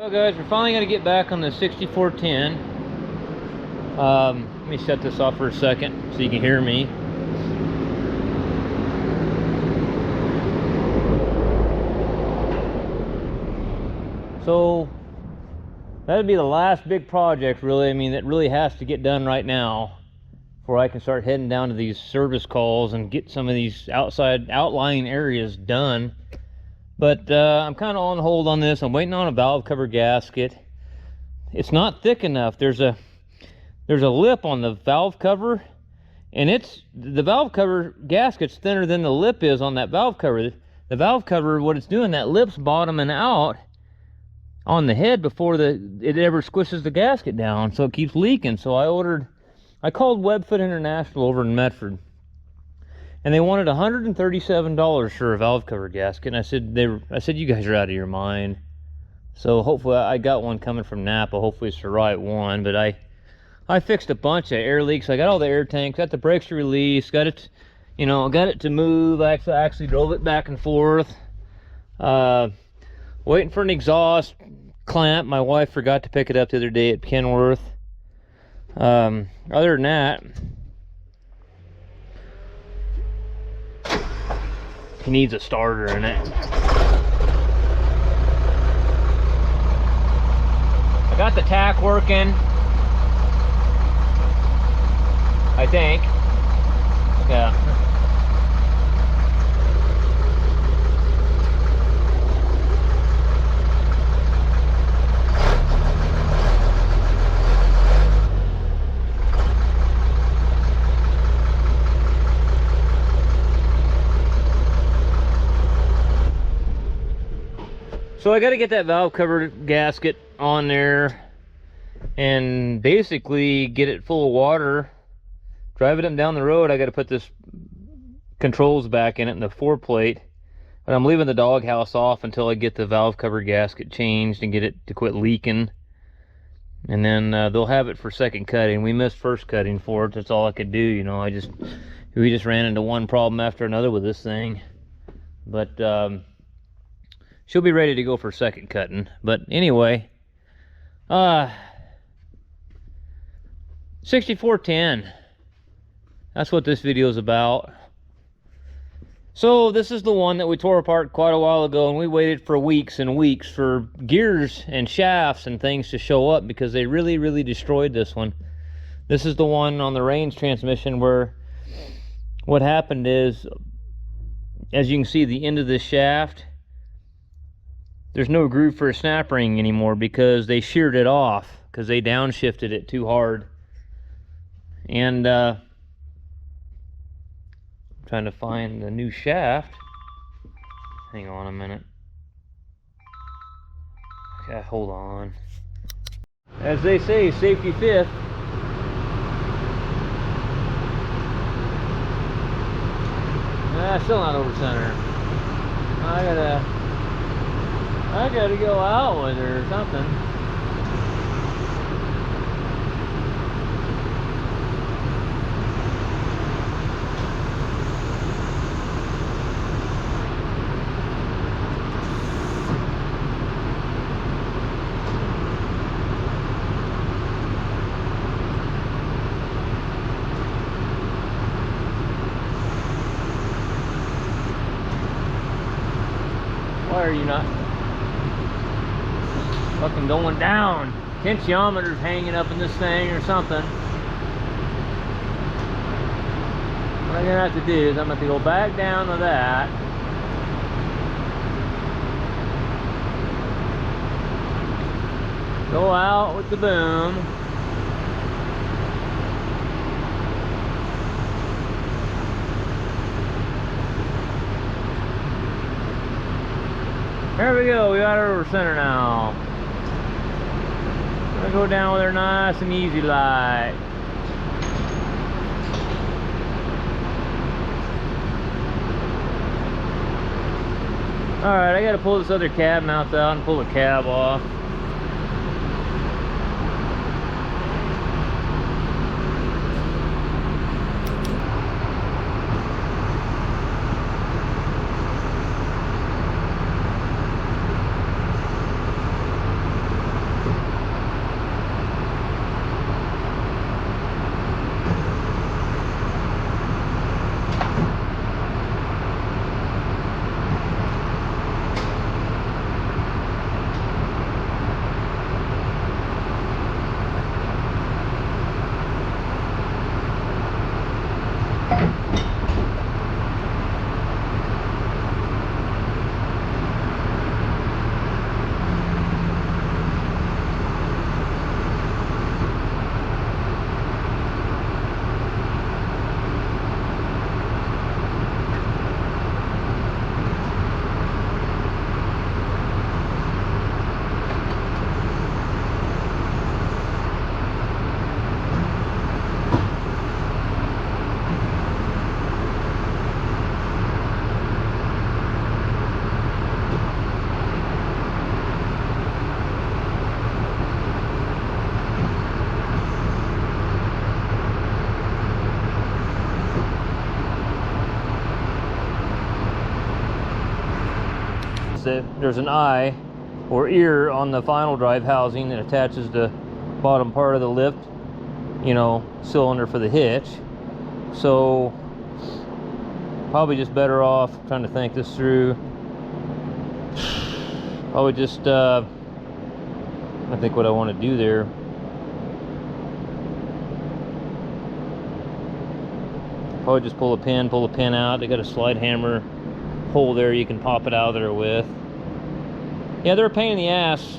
Well guys, we're finally going to get back on the 6410. Let me shut this off for a second so you can hear me. So that'd be the last big project, really. I mean, that really has to get done right now before I can start heading down to these service calls and get some of these outside outlying areas done. But I'm kind of on hold on this. I'm waiting on a valve cover gasket. It's not thick enough. There's a lip on the valve cover, and the valve cover gasket's thinner than the lip is on that valve cover. The valve cover, what it's doing, that lip's bottoming out on the head before it ever squishes the gasket down, so it keeps leaking. So I called Webfoot International over in Medford, and they wanted $137 for a valve cover gasket. And I said, you guys are out of your mind. So hopefully, I got one coming from Napa. Hopefully it's the right one. But I fixed a bunch of air leaks. I got all the air tanks, got the brakes to release, got it, got it to move. I actually drove it back and forth. Waiting for an exhaust clamp. My wife forgot to pick it up the other day at Kenworth. Other than that, he needs a starter in it. I got the tack working, I think. Yeah. So I got to get that valve cover gasket on there and basically get it full of water, drive it up down the road. I got to put this controls back in it and the 4-plate, but I'm leaving the doghouse off until I get the valve cover gasket changed and get it to quit leaking, and then they'll have it for second cutting. We missed first cutting for it. That's all I could do. We just ran into one problem after another with this thing, but she'll be ready to go for second cutting. But anyway, 6410. That's what this video is about. So this is the one that we tore apart quite a while ago, and we waited for weeks and weeks for gears and shafts and things to show up because they really, really destroyed this one. This is the one on the range transmission where what happened is, as you can see, the end of this shaft, there's no groove for a snap ring anymore because they sheared it off because they downshifted it too hard. And I'm trying to find the new shaft. Hang on a minute. Okay, hold on. As they say, safety fifth. Still not over center. I gotta go out with her or something. Why are you not fucking going down? Tensiometer's hanging up in this thing or something. What I'm gonna have to do is I'm gonna have to go back down to that. Go out with the boom. There we go, we got her over center now. I'm gonna go down with her nice and easy like. Alright, I gotta pull this other cab mount out and pull the cab off. there's an eye or ear on the final drive housing that attaches the bottom part of the lift, you know, cylinder for the hitch. So probably just better off trying to think this through. Probably just I think what I want to do there, probably just pull the pin out. They got a slide hammer hole there you can pop it out of there with. Yeah, they're a pain in the ass.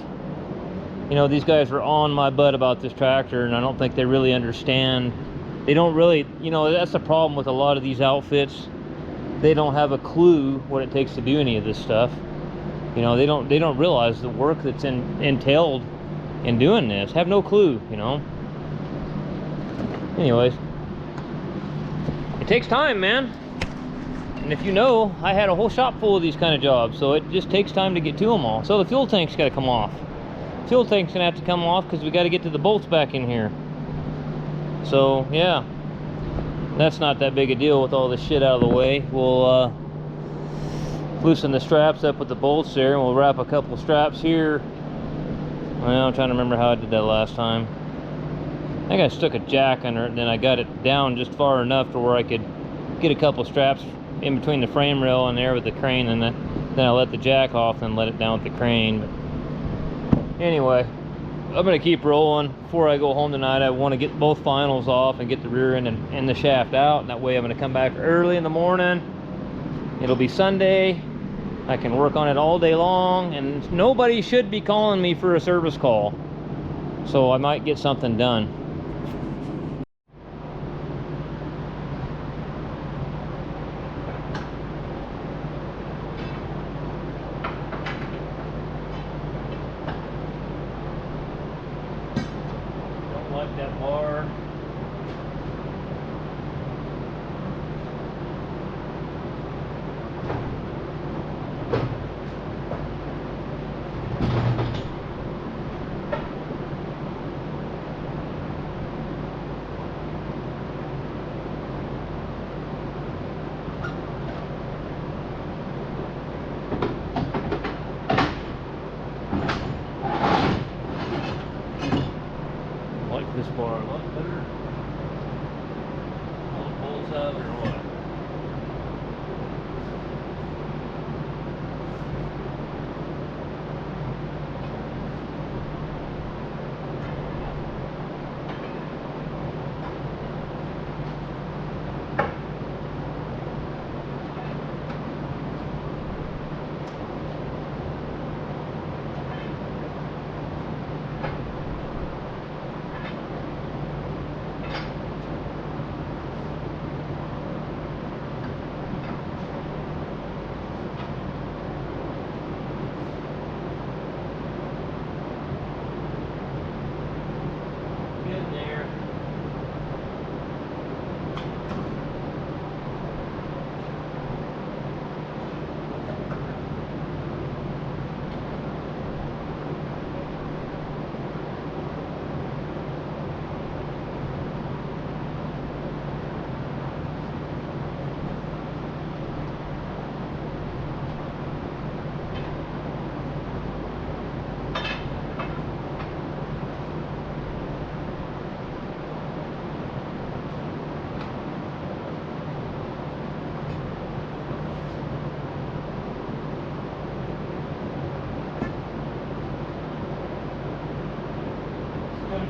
You know, these guys were on my butt about this tractor, and I don't think they really understand. They don't really, you know, that's the problem with a lot of these outfits. They don't have a clue what it takes to do any of this stuff. You know, they don't realize the work that's entailed in doing this. Have no clue, you know. Anyways, it takes time, man. And if you know, I had a whole shop full of these kind of jobs, so it just takes time to get to them all. So the fuel tank's got to come off. Fuel tank's gonna have to come off because we got to get to the bolts back in here. So yeah, that's not that big a deal with all this shit out of the way. We'll loosen the straps up with the bolts there, and we'll wrap a couple straps here. Well, I'm trying to remember how I did that last time. I think I stuck a jack under it, and then I got it down just far enough to where I could get a couple straps in between the frame rail and there with the crane, and then I let the jack off and let it down with the crane. But anyway, I'm gonna keep rolling. Before I go home tonight, I want to get both finals off and get the rear end and the shaft out, and that way I'm gonna come back early in the morning. It'll be Sunday. I can work on it all day long, and nobody should be calling me for a service call, so I might get something done. Don't like that bar. This bar a lot better. All the bolts out or what?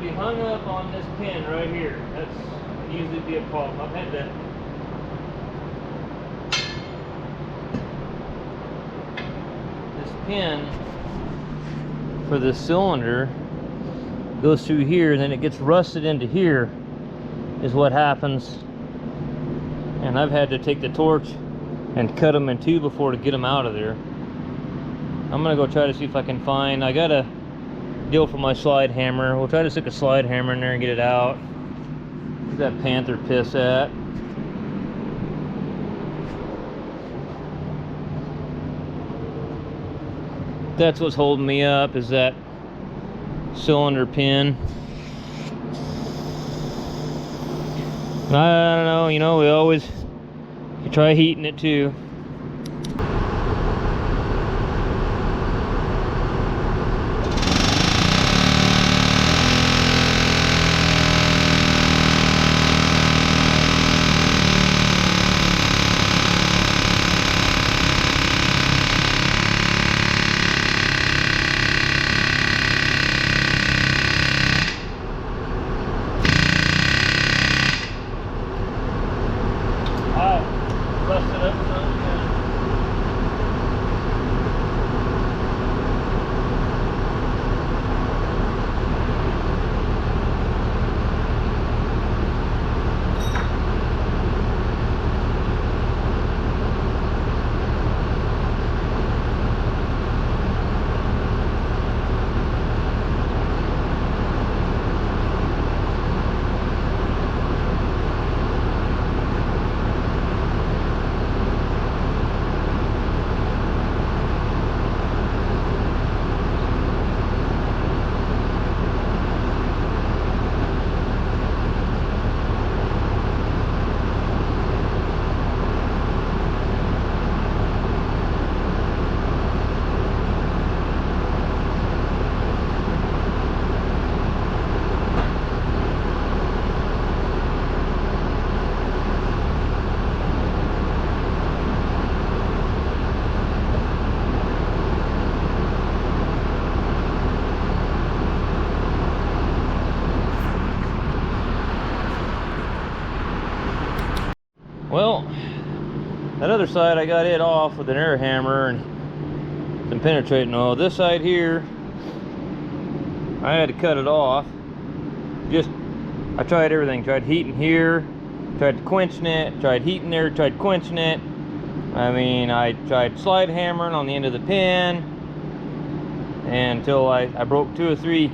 Be hung up on this pin right here. That's usually be a problem. I've had that. This pin for the cylinder goes through here, and then it gets rusted into here is what happens. And I've had to take the torch and cut them in two before to get them out of there. I'm gonna go try to see if I can find, I got a deal for my slide hammer. We'll try to stick a slide hammer in there and get it out. Where's that panther piss at? That's what's holding me up, is that cylinder pin. I don't know, you know, you try heating it too. Well, that other side I got it off with an air hammer and some penetrating oil. This side here, I had to cut it off. I tried everything. Tried heating here, tried quenching it, tried heating there, tried quenching it. I mean, I tried slide hammering on the end of the pin until I broke 2 or 3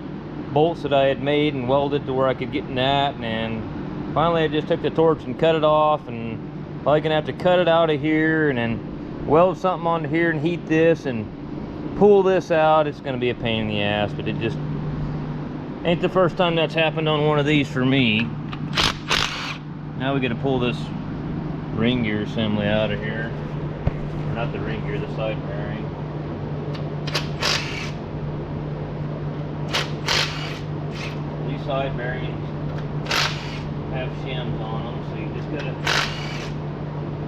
bolts that I had made and welded to where I could get in that. And finally I just took the torch and cut it off, and probably gonna have to cut it out of here and then weld something onto here and heat this and pull this out. It's gonna be a pain in the ass, but it just ain't the first time that's happened on one of these for me. Now we gotta pull this ring gear assembly out of here. Or not the ring gear, the side bearing. These side bearings have shims on them, so you just gotta,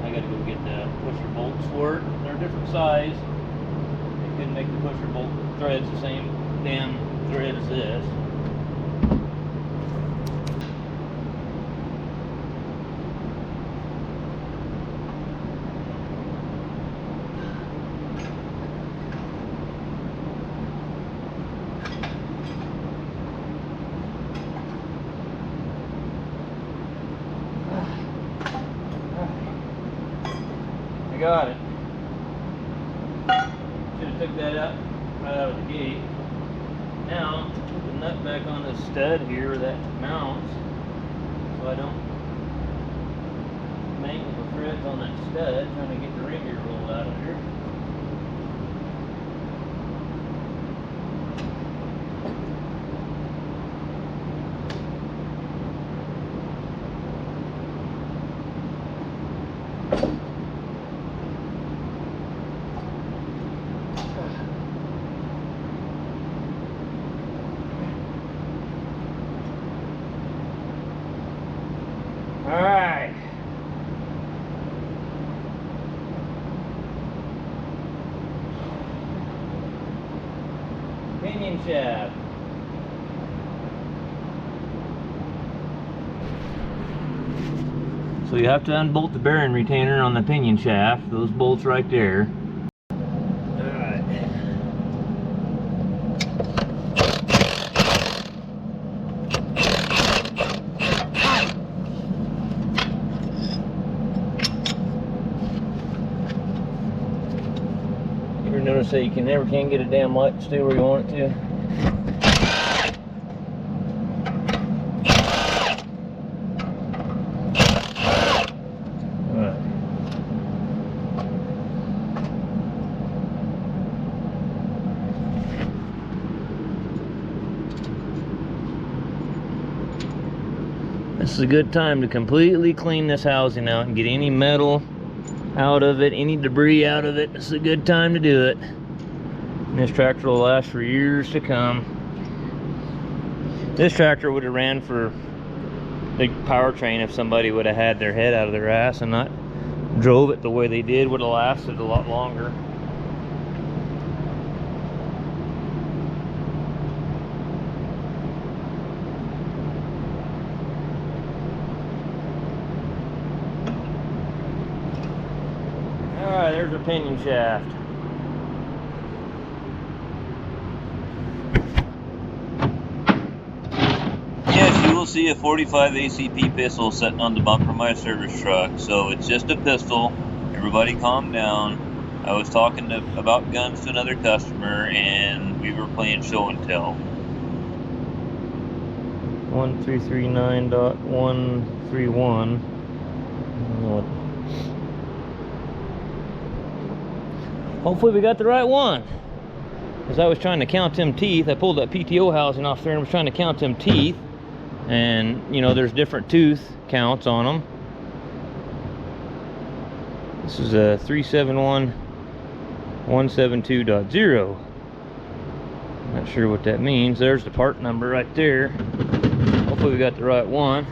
I gotta go get the pusher bolts for it. They're a different size. They couldn't make the pusher bolt threads the same damn thread as this. I got it. Should have took that out right out of the gate. Now, put the nut back on the stud here that mounts, so I don't mangle the threads on that stud trying to get the ring gear rolled out of here. Alright. Pinion shaft. So you have to unbolt the bearing retainer on the pinion shaft, those bolts right there. Notice that you never can get a damn light to stay where you want it to. Alright. This is a good time to completely clean this housing out and get any metal out of it, any debris out of it. This is a good time to do it. And this tractor will last for years to come. This tractor would have ran for the powertrain if somebody would have had their head out of their ass and not drove it the way they did. Would have lasted a lot longer. Alright, there's a pinion shaft. Yes, you will see a 45 ACP pistol sitting on the bumper of my service truck. So it's just a pistol. Everybody calm down. I was talking about guns to another customer and we were playing show and tell. 1339.131. Hopefully we got the right one. As I was trying to count them teeth, I pulled that PTO housing off there and was trying to count them teeth. And, you know, there's different tooth counts on them. This is a 371172.0. Not sure what that means. There's the part number right there. Hopefully we got the right one.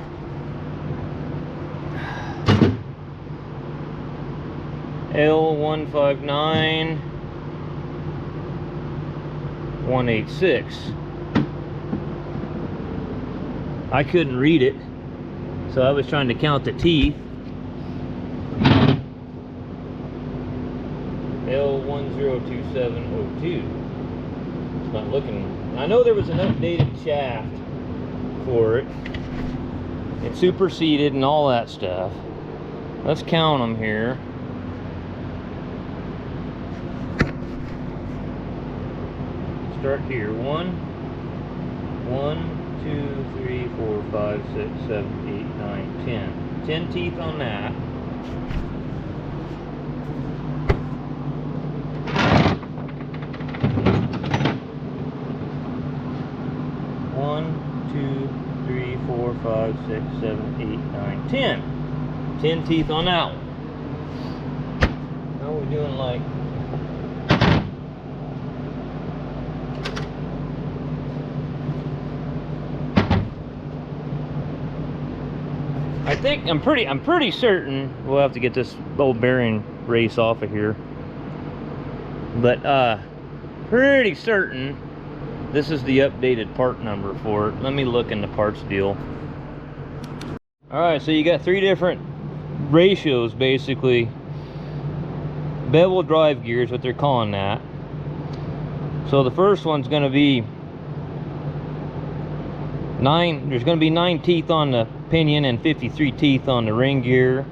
L159186. I couldn't read it, so I was trying to count the teeth. L102.702. It's not looking. I know there was an updated shaft for it. It superseded and all that stuff. Let's count them here. Start here. 1, 2, 3, 4, 5, 6, 7, 8, 9, 10. 10 teeth on that. One, 2, 3, 4, 5, 6, 7, 8, 9, 10. 10 teeth on that one. How are we doing like? I'm pretty certain we'll have to get this old bearing race off of here. But pretty certain this is the updated part number for it. Let me look in the parts deal. Alright, so you got 3 different ratios basically. Bevel drive gears, what they're calling that. So the first one's gonna be 9, there's going to be 9 teeth on the pinion and 53 teeth on the ring gear.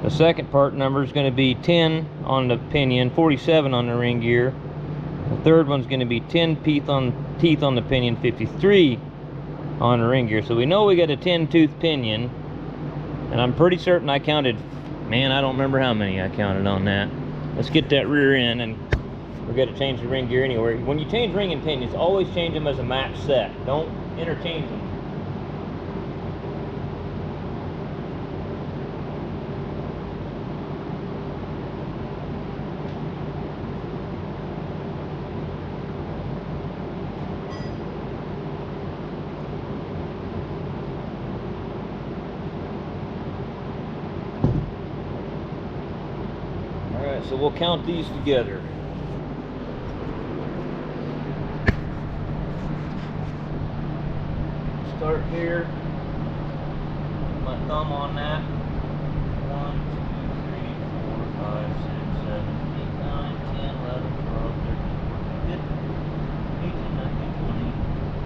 The second part number is going to be 10 on the pinion, 47 on the ring gear. The third one's going to be 10 teeth on the pinion, 53 on the ring gear. So we know we got a 10 tooth pinion, and I'm pretty certain I counted, man, I don't remember how many I counted on that. Let's get that rear end, and we're going to change the ring gear anyway. When you change ring and pinions, always change them as a match set. Don't interchange them. Alright, so we'll count these together. Start here. Put my thumb on that. 1, 2, 3, 4, 5, 6, 7, 8, 9, 10, 11, 12, 13, 14, 15, 18, 19, 20,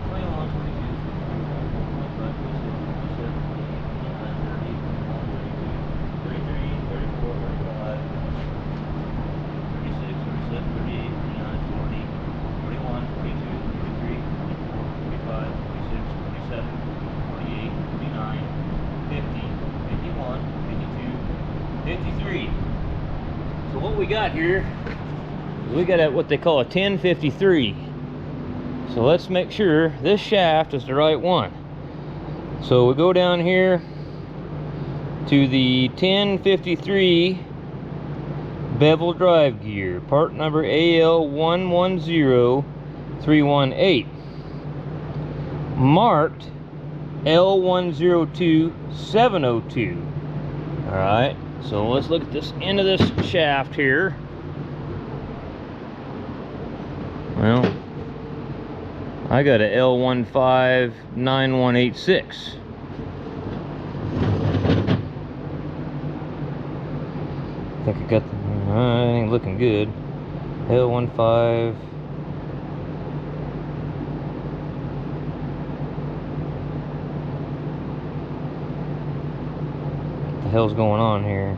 21, 22, 23, 24, 25, 26, 27, 28, 29, 30, 31, 32, 33, 34, 35, 36, 37, 38, 39, 40, 41, 42, 43, 44, 45, 46, 47, 48, 49, 50, 51, 52, 53. So what we got here is we got what they call a 1053. So let's make sure this shaft is the right one. So we go down here to the 1053 bevel drive gear, part number AL110318, marked L102702. Alright, so let's look at this end of this shaft here. Well, I got a L159186. I think I got the, it ain't looking good. L15. What the hell's going on here?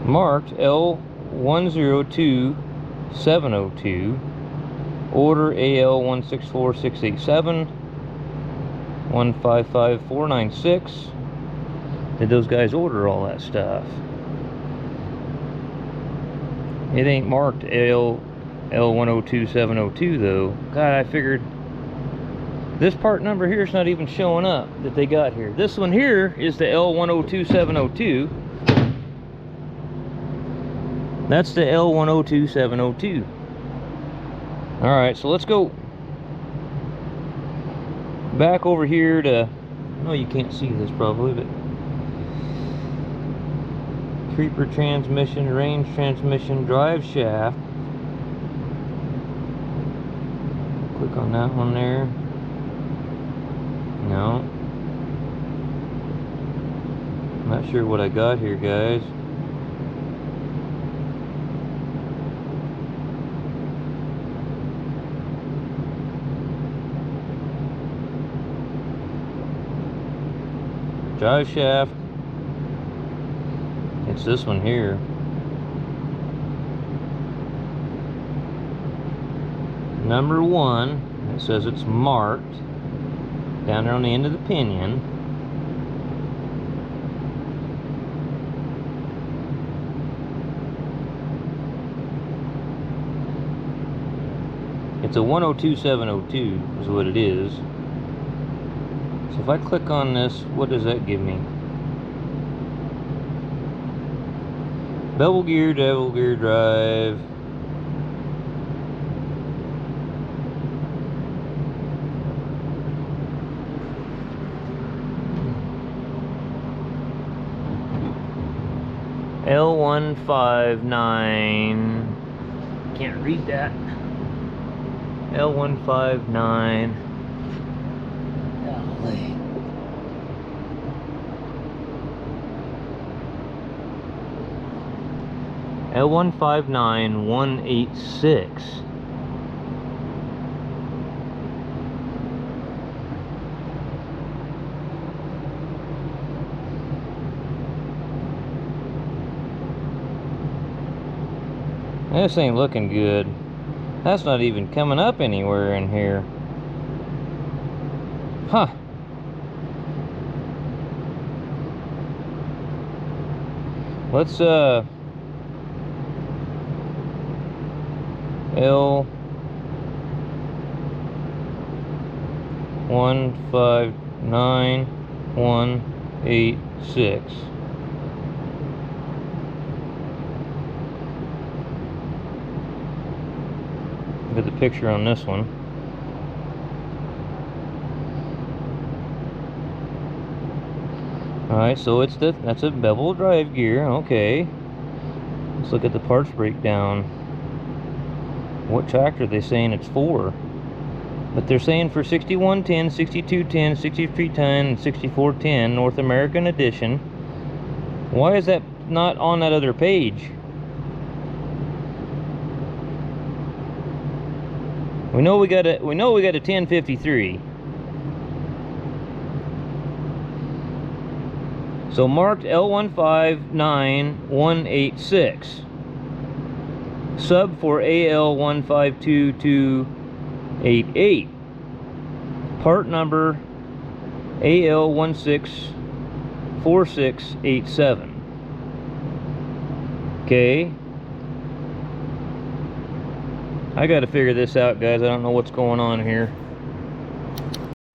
Marked L102702. Order AL164687. 155496. Did those guys order all that stuff? It ain't marked L102702 though. God, I figured this part number here is not even showing up that they got here. This one here is the L102702. That's the L102702. Alright, so let's go back over here to, no, you can't see this probably, but creeper transmission, range transmission, drive shaft. Click on that one there. No. Not sure what I got here, guys. Drive shaft. It's this one here. Number 1. It says it's marked down there on the end of the pinion. It's a 102702 is what it is. So if I click on this, what does that give me? Bevel gear, Bevel gear drive. L159. Can't read that. L159. Golly. L159186. This ain't looking good. That's not even coming up anywhere in here. Huh. Let's L159186. Look at the picture on this one. Alright, so that's a bevel drive gear. Okay. Let's look at the parts breakdown. What tractor are they saying it's for? But they're saying for 6110, 6210, 6310, and 6410 North American edition. Why is that not on that other page? We know we got a 1053. So marked L159186. Sub for AL152288. Part number AL164687. Okay. I got to figure this out, guys. I don't know what's going on here.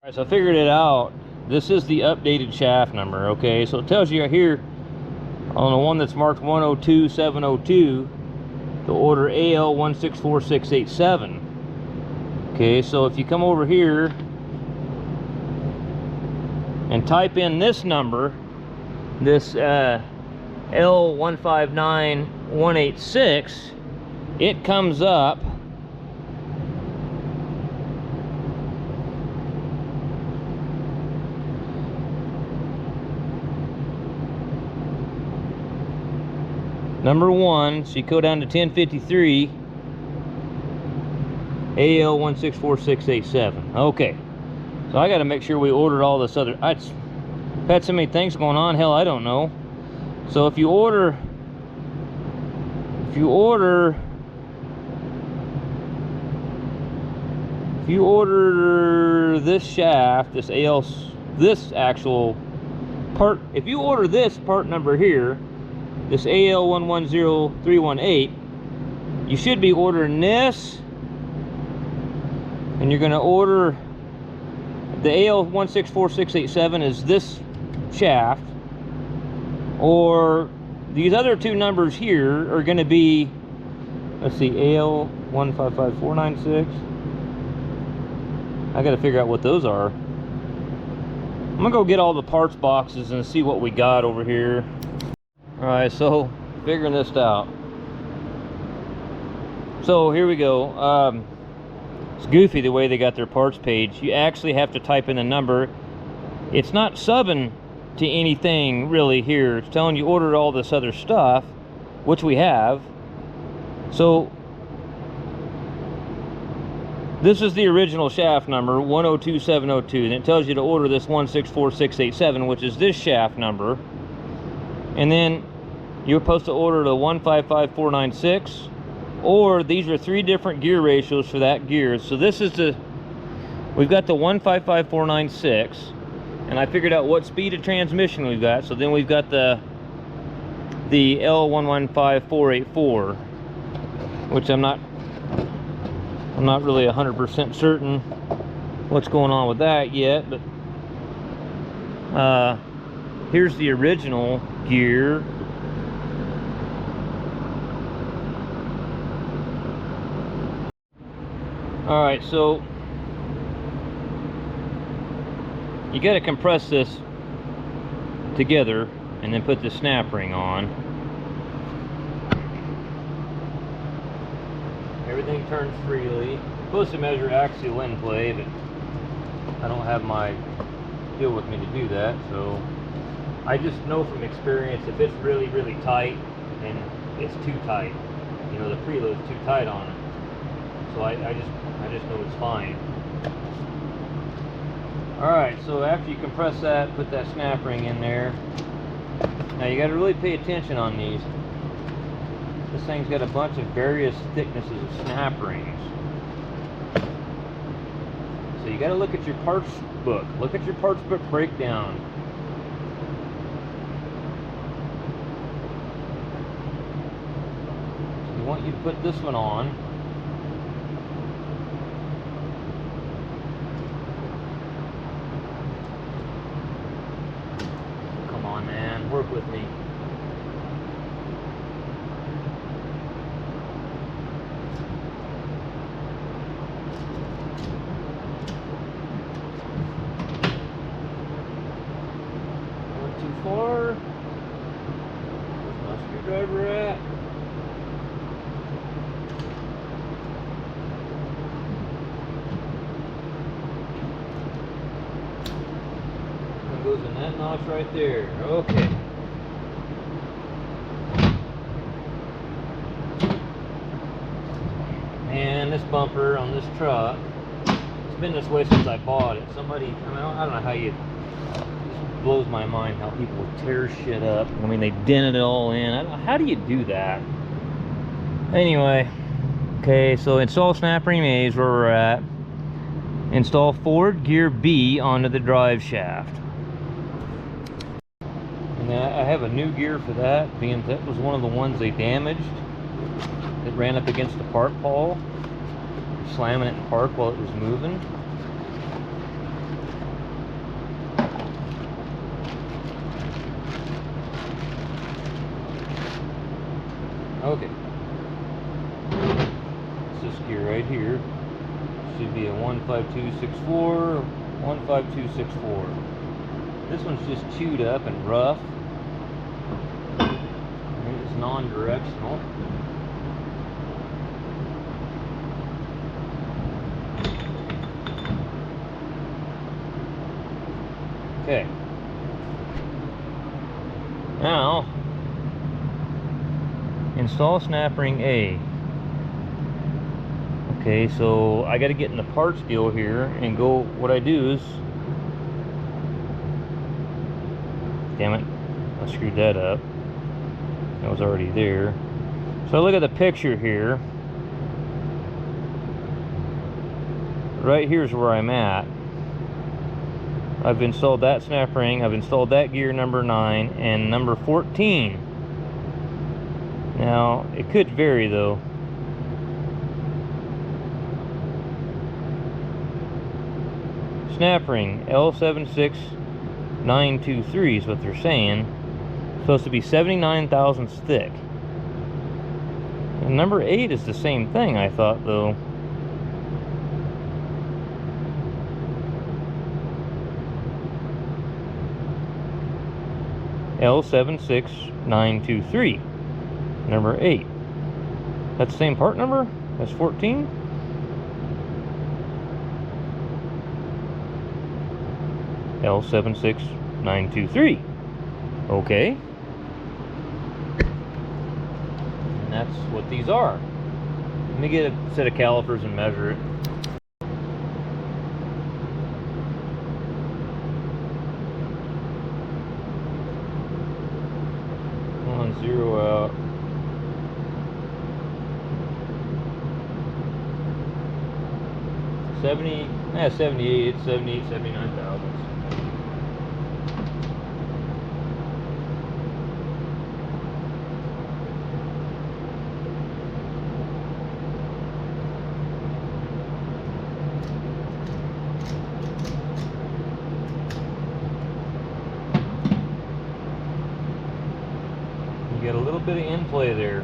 Alright, so I figured it out. This is the updated shaft number, okay? So it tells you here on the one that's marked 102702 to order AL164687. Okay, so if you come over here and type in this number, this L159186, it comes up number 1, so you go down to 1053, AL164687. Okay, so I got to make sure we ordered all this other. I've had so many things going on, hell, I don't know. So if you order this shaft, this actual part, if you order this part number here, this AL110318, you should be ordering this, and you're going to order the AL164687 is this shaft, or these other two numbers here are going to be, let's see, AL155496. I got to figure out what those are. I'm gonna go get all the parts boxes and see what we got over here. Alright, so figuring this out. So here we go. It's goofy the way they got their parts page. You actually have to type in the number. It's not subbing to anything really here. It's telling you order all this other stuff, which we have. So this is the original shaft number, 102702, and it tells you to order this 164687, which is this shaft number. And then you're supposed to order the 155496, or these are 3 different gear ratios for that gear. So this is we've got the 155496, and I figured out what speed of transmission we've got. So then we've got the L115484, which I'm not really 100% certain what's going on with that yet, but here's the original gear. All right, so you got to compress this together and then put the snap ring on. Everything turns freely. I'm supposed to measure axial end play, but I don't have my deal with me to do that, so I just know from experience if it's really, really tight, then it's too tight. You know, the preload's too tight on it. So I just know it's fine. Alright, so after you compress that, put that snap ring in there. Now you got to really pay attention on these. This thing's got a bunch of various thicknesses of snap rings. So you got to look at your parts book. Look at your parts book breakdown. So we want you to put this one on. Come on, man, work with me. Far. Where's my screwdriver at? That goes in that notch right there. Okay. And this bumper on this truck, it's been this way since I bought it. Somebody, I don't know how you. Blows my mind how people tear shit up. I mean, they dented it all in. How do you do that? Anyway, okay, so install snap ring A is where we're at. Install forward gear B onto the drive shaft. And I have a new gear for that, being that was one of the ones they damaged. It ran up against the park pole, slamming it in park while it was moving. Okay, it's this gear right here. Should be a 15264, 15264. This one's just chewed up and rough. It's non-directional. Okay. Now, install snap ring A. Okay, so I got to get in the parts deal here and go. What I do is, damn it, I screwed that up. That was already there. So look at the picture here. Right here's where I'm at. I've installed that snap ring. I've installed that gear number 9 and number 14. Now, it could vary though. Snap ring L76923 is what they're saying. It's supposed to be 79 thousandths thick. And number 8 is the same thing, I thought though. L76923. Number 8. That's the same part number as 14? L76923. 923. Okay. And that's what these are. Let me get a set of calipers and measure it. Zero out. 78, 78, 79 thousandths. You get a little bit of in play there.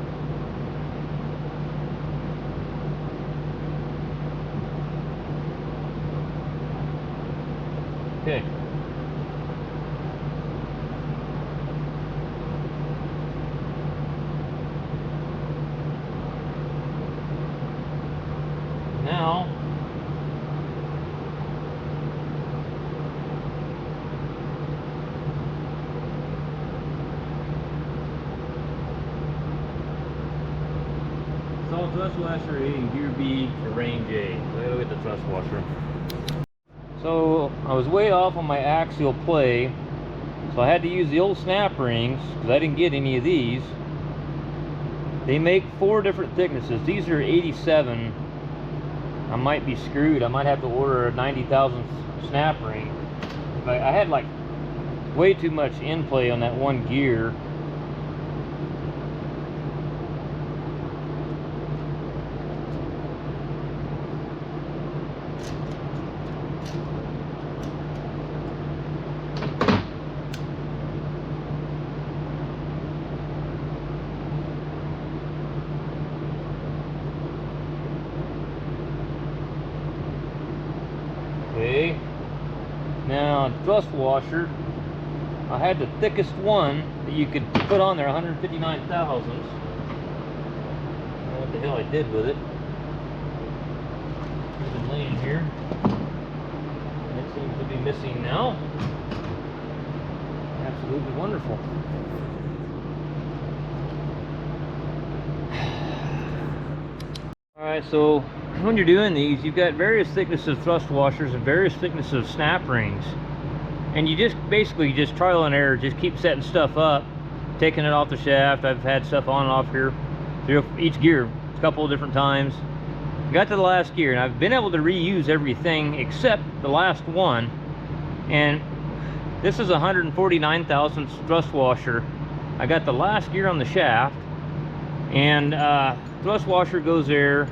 Okay. Now, solid thrust washer A and gear B for range A. So look at the thrust washer. So I was way off on my axial play, so I had to use the old snap rings because I didn't get any of these. They make 4 different thicknesses. These are 87. I might be screwed. I might have to order a 90,000th snap ring. I had like way too much in play on that one gear. Okay, now thrust washer, I had the thickest one that you could put on there, 159 thousandths. I don't know what the hell I did with it. It's been laying here. And it seems to be missing now. Absolutely wonderful. Alright, so when you're doing these, you've got various thicknesses of thrust washers and various thicknesses of snap rings. And you just basically just trial and error, just keep setting stuff up, taking it off the shaft. I've had stuff on and off here through each gear a couple of different times. Got to the last gear and I've been able to reuse everything except the last one. And this is a 149 thousandths thrust washer. I got the last gear on the shaft, and thrust washer goes there,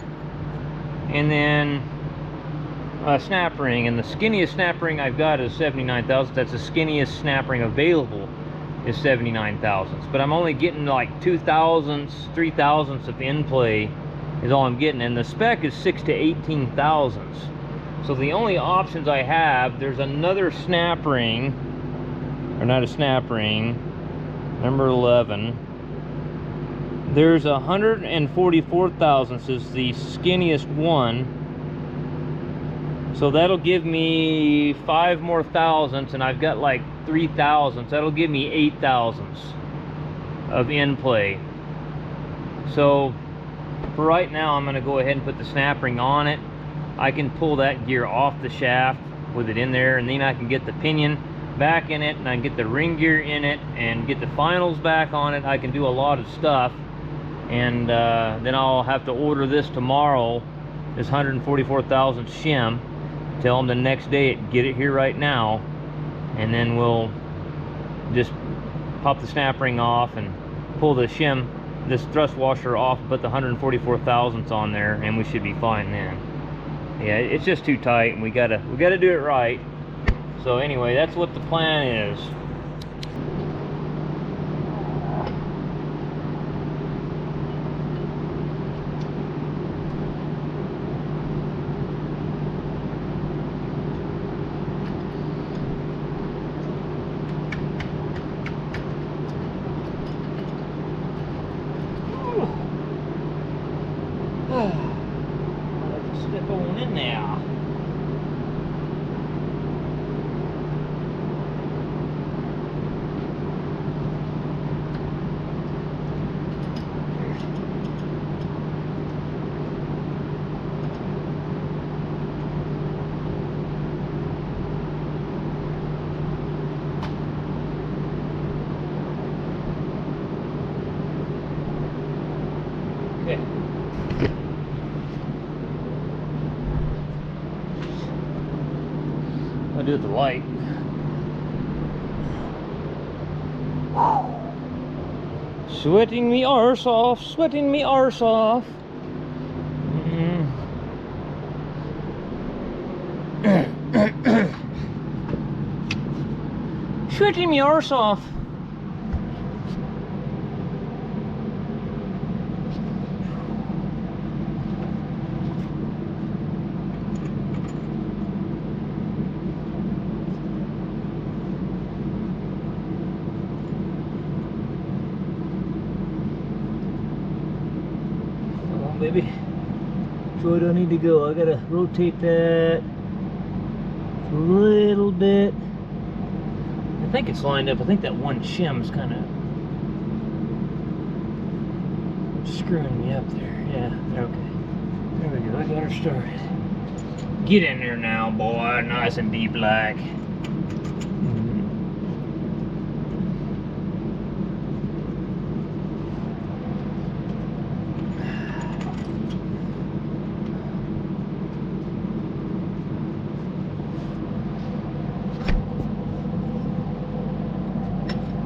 and then a snap ring, and the skinniest snap ring I've got is 79 thousandths. That's the skinniest snap ring available, is 79 thousandths, but I'm only getting like 2 thousandths, 3 thousandths of in play is all I'm getting, and the spec is 6 to 18 thousandths. So the only options I have, there's another snap ring, or not a snap ring, number 11. There's 144 thousandths is the skinniest one. So that'll give me 5 more thousandths, and I've got like 3 thousandths. That'll give me 8 thousandths of in play. So for right now, I'm gonna go ahead and put the snap ring on it. I can pull that gear off the shaft with it in there, and then I can get the pinion back in it, and I can get the ring gear in it, and get the finals back on it. I can do a lot of stuff, and then I'll have to order this tomorrow, this 144 thousandths shim. Tell them the next day, get it here right now, and then we'll just pop the snap ring off and pull the shim, this thrust washer off, put the 144 thousandths on there, and we should be fine then. Yeah, it's just too tight, and we gotta do it right. So anyway, that's what the plan is. Let's step on in now. do at the light. Sweating me arse off, sweating me arse off. Sweating me arse off. Baby, which way do I need to go? I gotta rotate that a little bit. I think it's lined up. I think that one shim's kind of screwing me up there. Yeah, okay. There we go. I got her started. Get in there now, boy. Nice and deep like.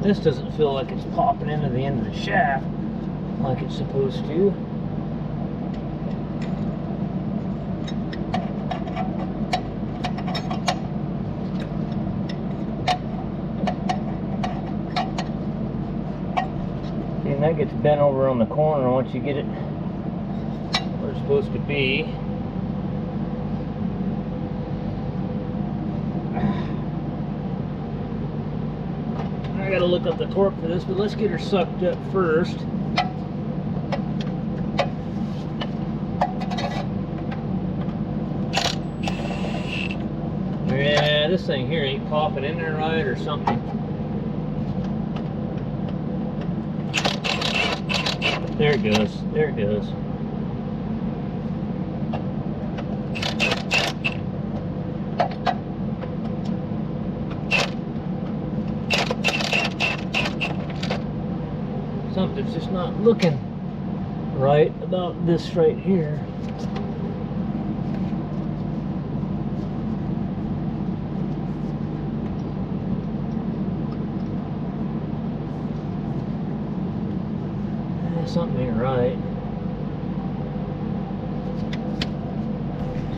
This doesn't feel like it's popping into the end of the shaft like it's supposed to. And that gets bent over on the corner once you get it where it's supposed to be. I gotta look up the torque for this, but let's get her sucked up first. Yeah, this thing here ain't popping in there right or something. There it goes. There it goes. Something's just not looking right about this right here. Something ain't right.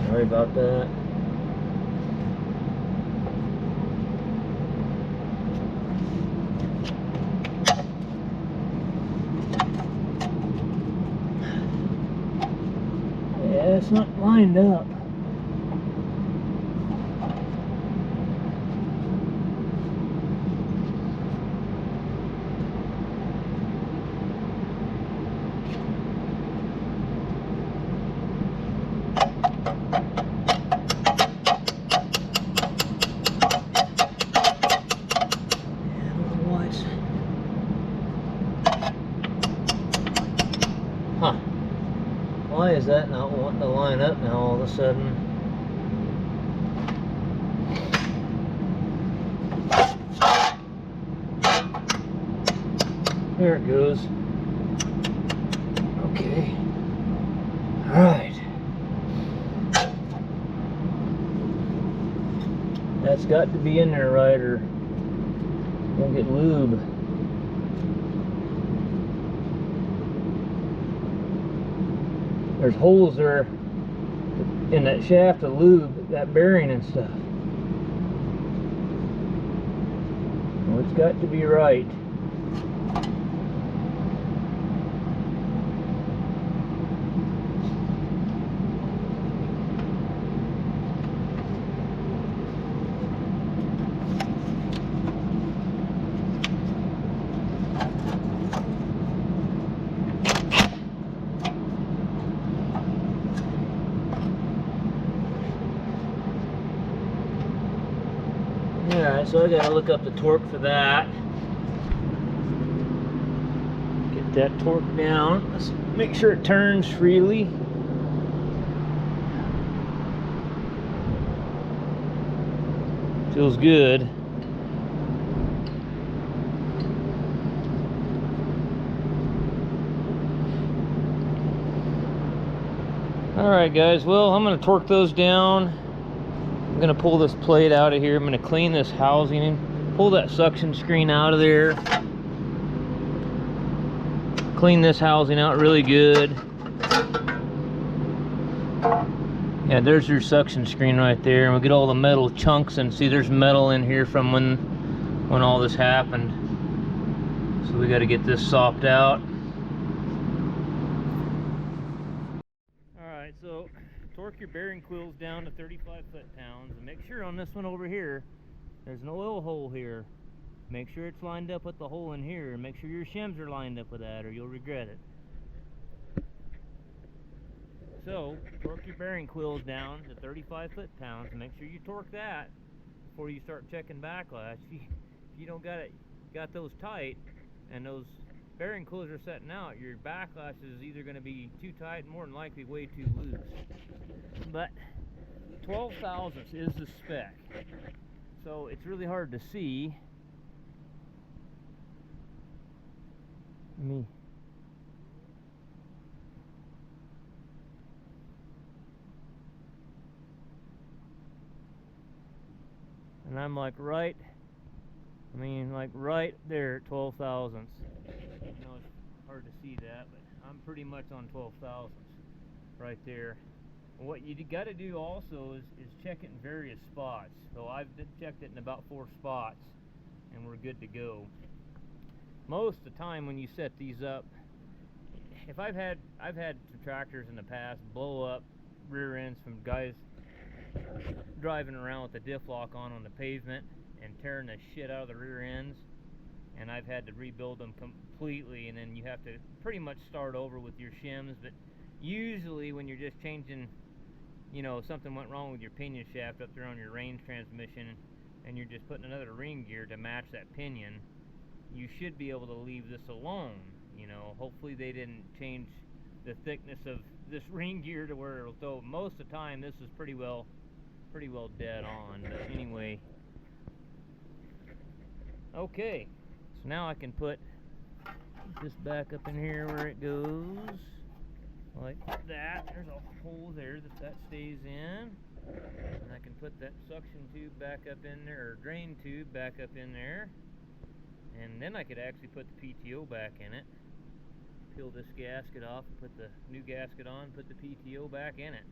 Sorry about that. Yeah, it's not lined up. Why is that not wanting to line up now all of a sudden? There it goes. Okay. Alright. That's got to be in there right or we'll get lube. There's holes there in that shaft of lube, that bearing and stuff. Well, it's got to be right. Alright, so I gotta look up the torque for that. Get that torque down. Let's make sure it turns freely. Feels good. Alright guys, well I'm gonna torque those down. I'm gonna pull this plate out of here. I'm gonna clean this housing and pull that suction screen out of there. Clean this housing out really good. Yeah, there's your suction screen right there, and we'll get all the metal chunks, and see there's metal in here from when all this happened. So we got to get this sopped out. Alright, so torque your bearing coils down to 35 foot-pounds, and make sure on this one over here there's an oil hole here. Make sure it's lined up with the hole in here, and make sure your shims are lined up with that, or you'll regret it. So, torque your bearing coils down to 35 foot-pounds, and make sure you torque that before you start checking backlash. If you don't got those tight, and those bearing coils are setting out, your backlash is either going to be too tight and more than likely way too loose. But 12 thousandths is the spec, so it's really hard to see. And I'm like right there at 12 thousandths. I know it's hard to see that, but I'm pretty much on 12 thousandths right there. And what you got to do also is check it in various spots. So I've checked it in about 4 spots, and we're good to go. Most of the time when you set these up, if I've had some tractors in the past blow up rear ends from guys driving around with the diff lock on the pavement and tearing the shit out of the rear ends, and I've had to rebuild them completely, and then you have to pretty much start over with your shims. But usually when you're just changing, you know, something went wrong with your pinion shaft up there on your range transmission, and you're just putting another ring gear to match that pinion, you should be able to leave this alone. You know, hopefully they didn't change the thickness of this ring gear to where it'll throw. Most of the time this is pretty well dead on. But anyway, okay, so now I can put this back up in here where it goes like that. There's a hole there that stays in, and I can put that suction tube back up in there, or drain tube back up in there, and then I could actually put the PTO back in it. Peel this gasket off, put the new gasket on, put the PTO back in it.